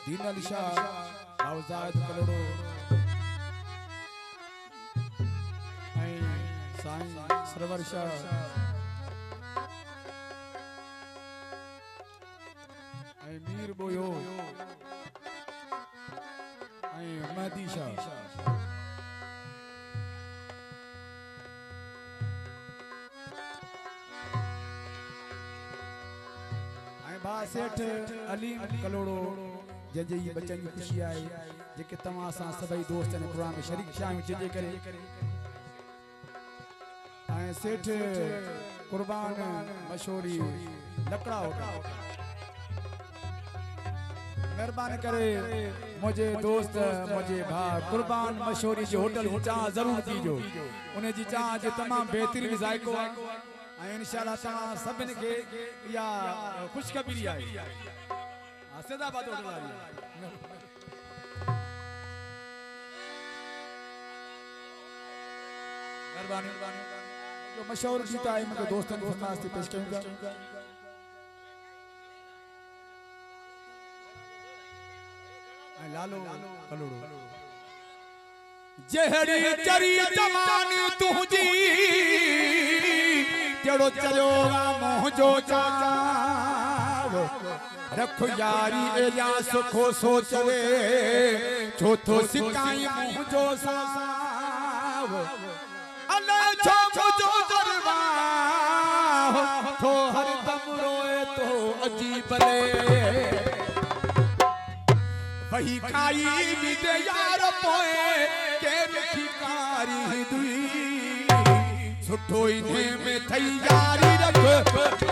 दीन Ali Shah बावजाद कलोड़ो Sai server Shah Mir बोयो महदी शाह सेठ अलीम कलोड़ो जंहिंजे ही बच्चन की खुशी आहे जेके तव्हां सां सभई दोस्त ने प्रोग्राम में शरीक शामिल जंहिंजे करे सेठ कुर्बान मशहूरी लकड़ा होगा मेहरबानी करे मुझे दोस्त मुझे भाई कुर्बान मशहूरी जो होटल चाह जरूर दीजो उन्हें जी चाह जो तमाम बेहतरीन जायको इंशाल्लाह तमाम सभिन के या खुशखबरी आई सदाबाद होटल आ रही मेहरबानी जो मशहूर गीत है मुझे दोस्तों को फरमाइश पेश करूंगा लालो कलोड़ो जहड़ी चरी जवान तुझी जड़ो चलो मोहजो चाव रखो यारी एया सुखो सोचवे चौथो सिकाई मोहजो साव अल्लाह छो मुझो दरवा तो हर दम रोए तो अजीब ले वही खाई मिटे यार पोए के ठिकारी दुई सुठो इने में तैयारी रख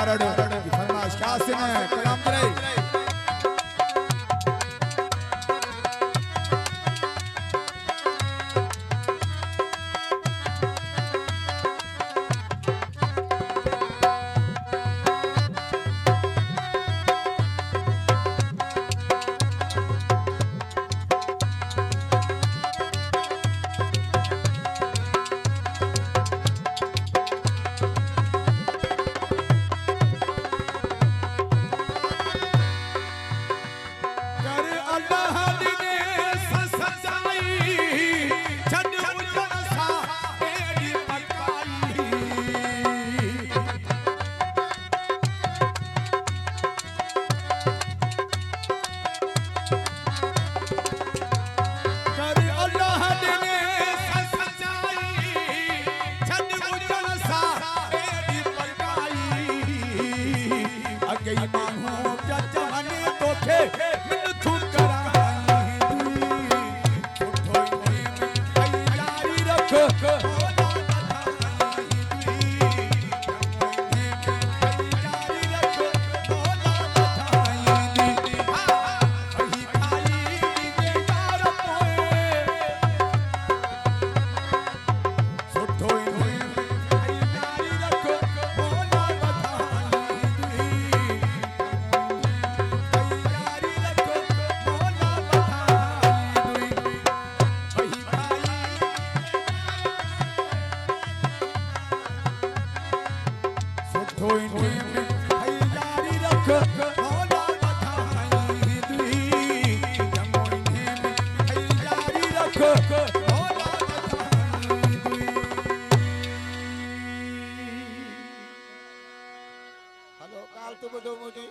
कारड़ की फरमाइश कासिम है कलाम करे हेलो काल तो बदो मुझे